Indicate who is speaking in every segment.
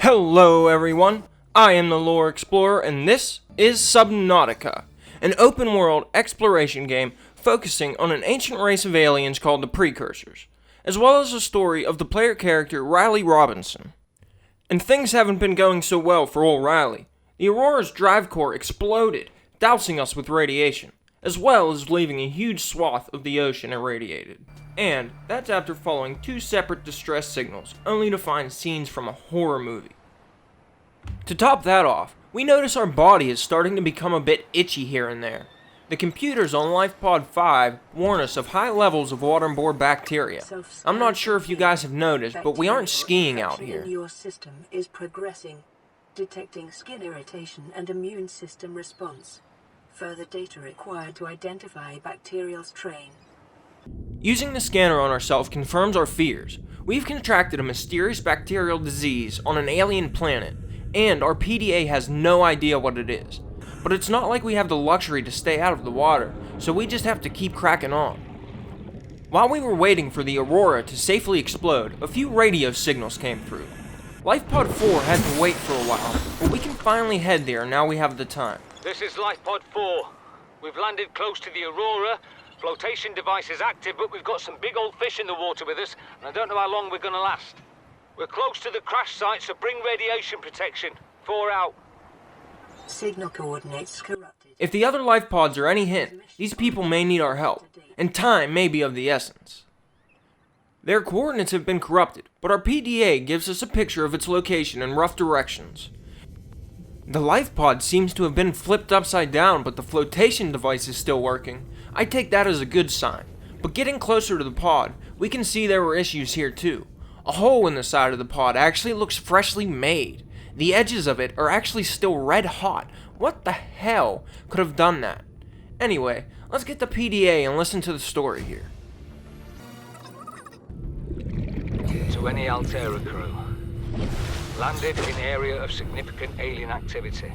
Speaker 1: Hello everyone, I am the Lore Explorer and this is Subnautica, an open-world exploration game focusing on an ancient race of aliens called the Precursors, as well as the story of the player character Riley Robinson. And things haven't been going so well for old Riley. The Aurora's drive core exploded, dousing us with radiation, as well as leaving a huge swath of the ocean irradiated. And that's after following two separate distress signals, only to find scenes from a horror movie. To top that off, we notice our body is starting to become a bit itchy here and there. The computers on LifePod 5 warn us of high levels of waterborne bacteria. I'm not sure if you guys have noticed, but we aren't skiing out here.
Speaker 2: Your system is progressing, detecting skin irritation and immune system response. Further data required to identify bacterial strain.
Speaker 1: Using the scanner on ourselves confirms our fears. We've contracted a mysterious bacterial disease on an alien planet, and our PDA has no idea what it is. But it's not like we have the luxury to stay out of the water, so we just have to keep cracking on. While we were waiting for the Aurora to safely explode, a few radio signals came through. LifePod 4 had to wait for a while, but we can finally head there now we have the time.
Speaker 3: This is LifePod 4. We've landed close to the Aurora. Flotation device is active, but we've got some big old fish in the water with us, and I don't know how long we're gonna last. We're close to the crash site, so bring radiation protection. 4 out.
Speaker 2: Signal coordinates corrupted.
Speaker 1: If the other life pods are any hint, these people may need our help, and time may be of the essence. Their coordinates have been corrupted, but our PDA gives us a picture of its location in rough directions. The life pod seems to have been flipped upside down, but the flotation device is still working. I take that as a good sign, but getting closer to the pod, we can see there were issues here too. A hole in the side of the pod actually looks freshly made. The edges of it are actually still red hot. What the hell could have done that? Anyway, let's get the PDA and listen to the story here.
Speaker 3: To any Altera crew. Landed in area of significant alien activity.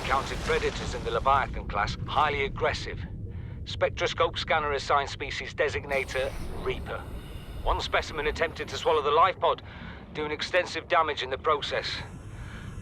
Speaker 3: Encountered predators in the Leviathan class, highly aggressive. Spectroscope scanner assigned species designator Reaper. One specimen attempted to swallow the life pod, doing extensive damage in the process.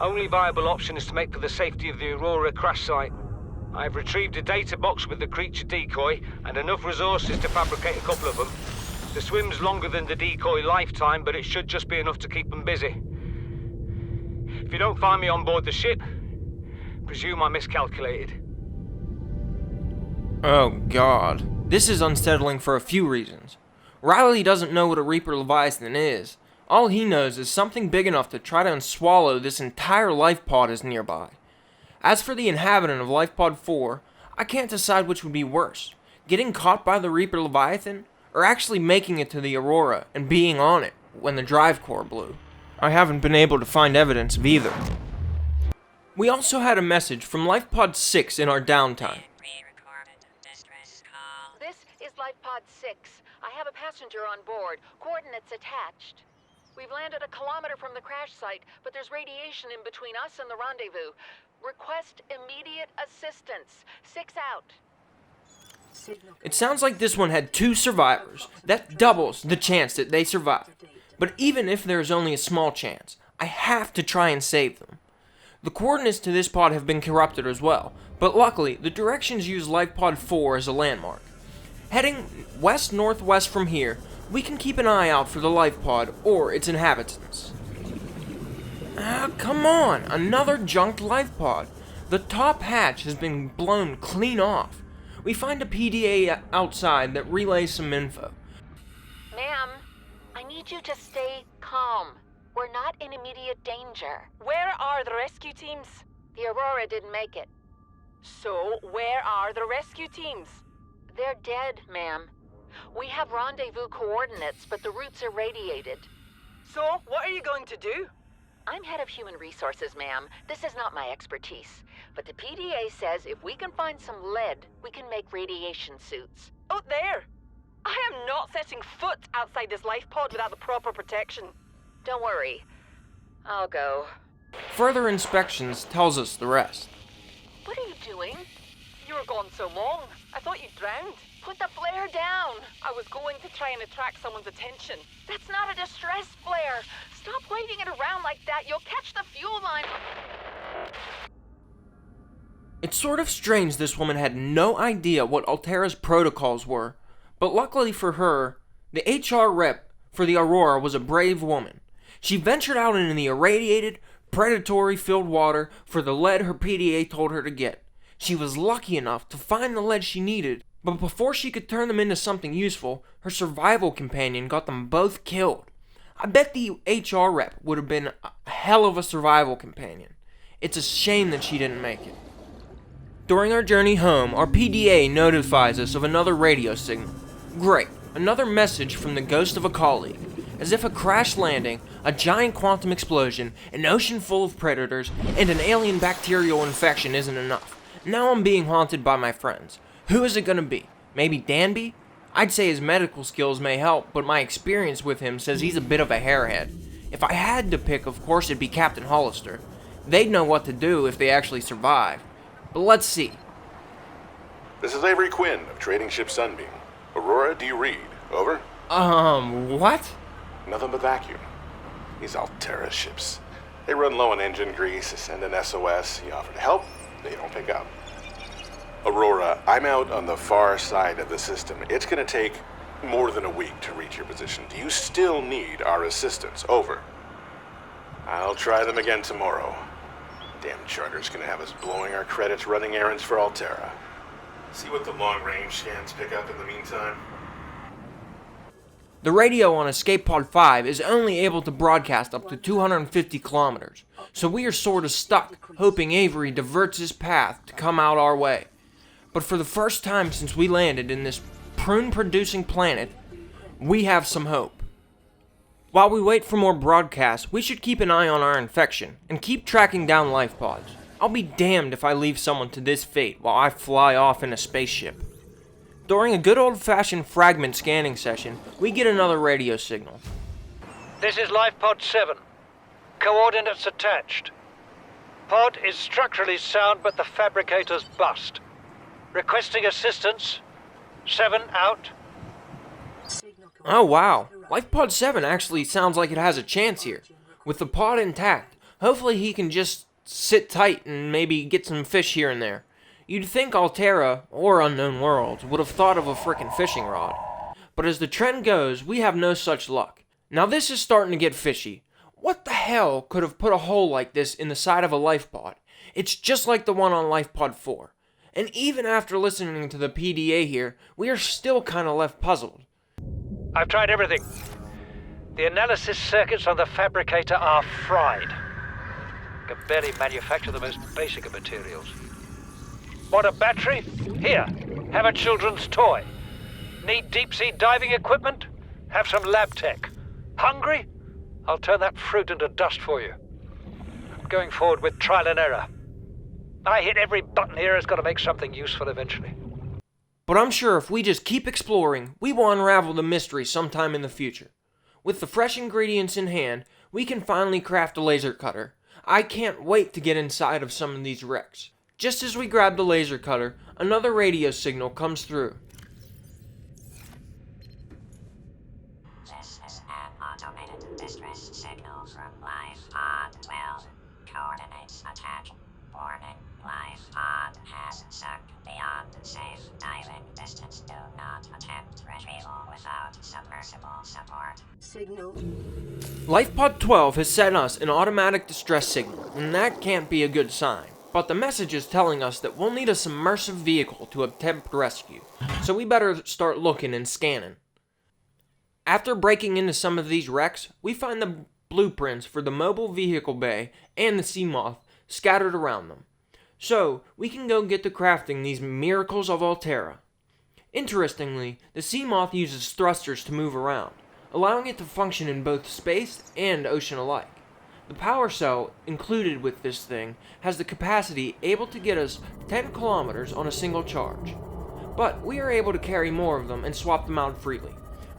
Speaker 3: Only viable option is to make for the safety of the Aurora crash site. I have retrieved a data box with the creature decoy and enough resources to fabricate a couple of them. The swim's longer than the decoy lifetime, but it should just be enough to keep them busy. If you don't find me on board the ship, presume I miscalculated.
Speaker 1: Oh god. This is unsettling for a few reasons. Riley doesn't know what a Reaper Leviathan is. All he knows is something big enough to try to unswallow this entire life pod is nearby. As for the inhabitant of LifePod 4, I can't decide which would be worse. Getting caught by the Reaper Leviathan, or actually making it to the Aurora and being on it when the drive core blew. I haven't been able to find evidence of either. We also had a message from LifePod 6 in our downtime.
Speaker 4: This is LifePod 6. I have a passenger on board. Coordinates attached. We've landed a kilometer from the crash site, but there's radiation in between us and the rendezvous. Request immediate assistance. 6 out.
Speaker 1: It sounds like this one had 2 survivors. That doubles the chance that they survived. But even if there is only a small chance, I have to try and save them. The coordinates to this pod have been corrupted as well, but luckily the directions use LifePod 4 as a landmark. Heading west-northwest from here, we can keep an eye out for the life pod or its inhabitants. Come on, another junked life pod. The top hatch has been blown clean off. We find a PDA outside that relays some info.
Speaker 4: Ma'am, I need you to stay calm. We're not in immediate danger.
Speaker 5: Where are the rescue teams?
Speaker 4: The Aurora didn't make it.
Speaker 5: So, where are the rescue teams?
Speaker 4: They're dead, ma'am. We have rendezvous coordinates, but the route's irradiated.
Speaker 5: So, what are you going to do?
Speaker 4: I'm head of human resources, ma'am. This is not my expertise. But the PDA says if we can find some lead, we can make radiation suits.
Speaker 5: Out there! I am not setting foot outside this life pod without the proper protection.
Speaker 4: Don't worry. I'll go.
Speaker 1: Further inspections tells us the rest.
Speaker 4: What are you doing?
Speaker 5: You were gone so long. I thought you drowned.
Speaker 4: Put the flare down!
Speaker 5: I was going to try and attract someone's attention.
Speaker 4: That's not a distress flare! Stop waving it around like that, you'll catch the fuel line!
Speaker 1: It's sort of strange this woman had no idea what Altera's protocols were, but luckily for her, the HR rep for the Aurora was a brave woman. She ventured out into the irradiated, predatory-filled water for the lead her PDA told her to get. She was lucky enough to find the lead she needed, but before she could turn them into something useful, her survival companion got them both killed. I bet the HR rep would have been a hell of a survival companion. It's a shame that she didn't make it. During our journey home, our PDA notifies us of another radio signal. Great, another message from the ghost of a colleague. As if a crash landing, a giant quantum explosion, an ocean full of predators, and an alien bacterial infection isn't enough. Now I'm being haunted by my friends. Who is it gonna be? Maybe Danby? I'd say his medical skills may help, but my experience with him says he's a bit of a hairhead. If I had to pick, of course it'd be Captain Hollister. They'd know what to do if they actually survive. But let's see.
Speaker 6: This is Avery Quinn of trading ship Sunbeam. Aurora, do you read? Over?
Speaker 1: What?
Speaker 6: Nothing but vacuum. These Altera ships. They run low on engine grease, send an SOS, you offer to help, they don't pick up. Aurora, I'm out on the far side of the system. It's gonna take more than a week to reach your position. Do you still need our assistance? Over. I'll try them again tomorrow. Damn charter's gonna have us blowing our credits running errands for Altera. See what the long-range scans pick up in the meantime.
Speaker 1: The radio on Escape Pod 5 is only able to broadcast up to 250 kilometers, so we are sort of stuck, hoping Avery diverts his path to come out our way. But for the first time since we landed in this prune-producing planet, we have some hope. While we wait for more broadcasts, we should keep an eye on our infection, and keep tracking down lifepods. I'll be damned if I leave someone to this fate while I fly off in a spaceship. During a good old-fashioned fragment scanning session, we get another radio signal.
Speaker 7: This is lifepod 7. Coordinates attached. Pod is structurally sound, but the fabricator's bust. Requesting assistance. 7 out.
Speaker 1: Oh wow, lifepod 7 actually sounds like it has a chance here. With the pod intact, hopefully he can just sit tight and maybe get some fish here and there. You'd think Altera, or Unknown Worlds, would have thought of a frickin' fishing rod. But as the trend goes, we have no such luck. Now this is starting to get fishy. What the hell could have put a hole like this in the side of a lifepod? It's just like the one on lifepod 4. And even after listening to the PDA here, we are still kinda left puzzled.
Speaker 7: I've tried everything. The analysis circuits on the fabricator are fried. Can barely manufacture the most basic of materials. Want a battery? Here, have a children's toy. Need deep-sea diving equipment? Have some lab tech. Hungry? I'll turn that fruit into dust for you. I'm going forward with trial and error. I hit every button here has got to make something useful eventually.
Speaker 1: But I'm sure if we just keep exploring, we will unravel the mystery sometime in the future. With the fresh ingredients in hand, we can finally craft a laser cutter. I can't wait to get inside of some of these wrecks. Just as we grab the laser cutter, another radio signal comes through.
Speaker 8: This is an automated distress signal from lifepod 12. Coordinates attached. Warning, lifepod has sunk beyond safe diving distance. Do not attempt retrieval without submersible support.
Speaker 2: Signal.
Speaker 1: Lifepod 12 has sent us an automatic distress signal, and that can't be a good sign. But the message is telling us that we'll need a submersive vehicle to attempt rescue, so we better start looking and scanning. After breaking into some of these wrecks, we find the blueprints for the mobile vehicle bay and the seamoth scattered around them. So, we can go get to crafting these miracles of Altera. Interestingly, the seamoth uses thrusters to move around, allowing it to function in both space and ocean alike. The power cell included with this thing has the capacity able to get us 10 kilometers on a single charge. But we are able to carry more of them and swap them out freely.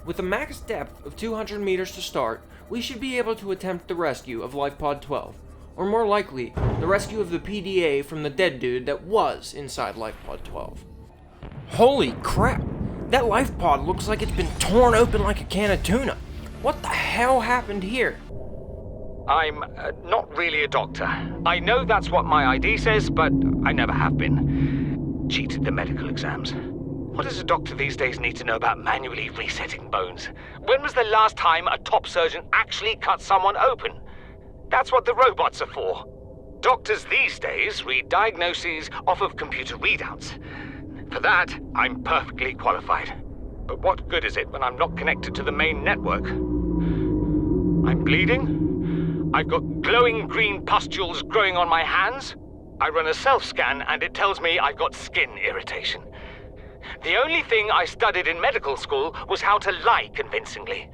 Speaker 1: With a max depth of 200 meters to start, we should be able to attempt the rescue of Lifepod 12. Or more likely, the rescue of the PDA from the dead dude that was inside Lifepod 12. Holy crap! That life pod looks like it's been torn open like a can of tuna. What the hell happened here?
Speaker 3: I'm not really a doctor. I know that's what my ID says, but I never have been. Cheated the medical exams. What does a doctor these days need to know about manually resetting bones? When was the last time a top surgeon actually cut someone open? That's what the robots are for. Doctors these days read diagnoses off of computer readouts. For that, I'm perfectly qualified. But what good is it when I'm not connected to the main network? I'm bleeding. I've got glowing green pustules growing on my hands. I run a self-scan and it tells me I've got skin irritation. The only thing I studied in medical school was how to lie convincingly.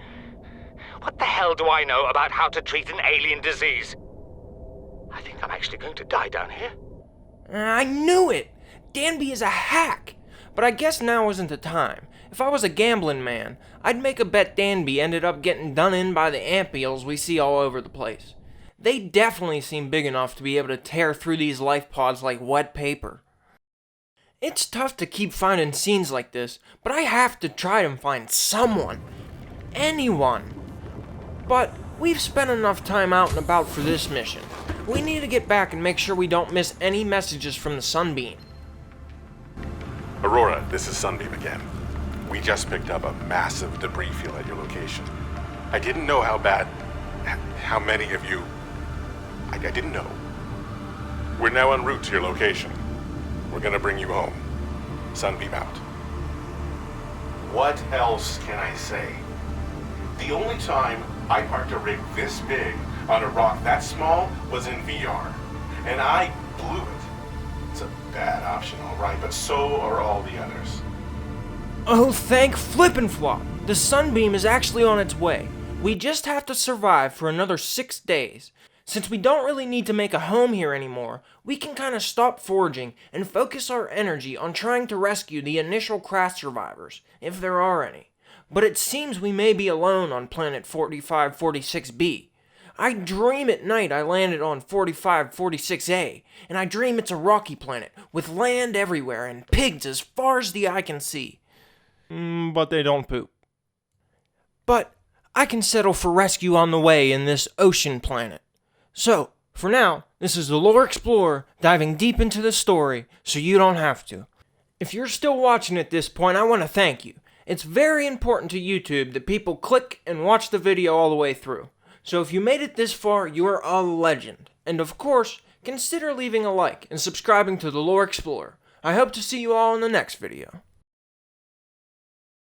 Speaker 3: What the hell do I know about how to treat an alien disease? I think I'm actually going to die down here.
Speaker 1: I knew it! Danby is a hack! But I guess now isn't the time. If I was a gambling man, I'd make a bet Danby ended up getting done in by the ant beetles we see all over the place. They definitely seem big enough to be able to tear through these life pods like wet paper. It's tough to keep finding scenes like this, but I have to try to find someone. Anyone. But we've spent enough time out and about for this mission. We need to get back and make sure we don't miss any messages from the Sunbeam.
Speaker 6: Aurora, this is Sunbeam again. We just picked up a massive debris field at your location. I didn't know how many of you... I didn't know. We're now en route to your location. We're gonna bring you home. Sunbeam out. What else can I say? The only time I parked a rig this big on a rock that small was in VR, and I blew it. It's a bad option, all right, but so are all the others.
Speaker 1: Oh, thank flippin' flop! The Sunbeam is actually on its way. We just have to survive for another 6 days. Since we don't really need to make a home here anymore, we can kinda stop foraging and focus our energy on trying to rescue the initial crash survivors, if there are any. But it seems we may be alone on planet 4546b. I dream at night I landed on 4546a, and I dream it's a rocky planet with land everywhere and pigs as far as the eye can see. But they don't poop. But I can settle for rescue on the way in this ocean planet. So, for now, this is the Lore Explorer diving deep into the story so you don't have to. If you're still watching at this point, I want to thank you. It's very important to YouTube that people click and watch the video all the way through. So if you made it this far, you are a legend. And of course, consider leaving a like and subscribing to the Lore Explorer. I hope to see you all in the next video.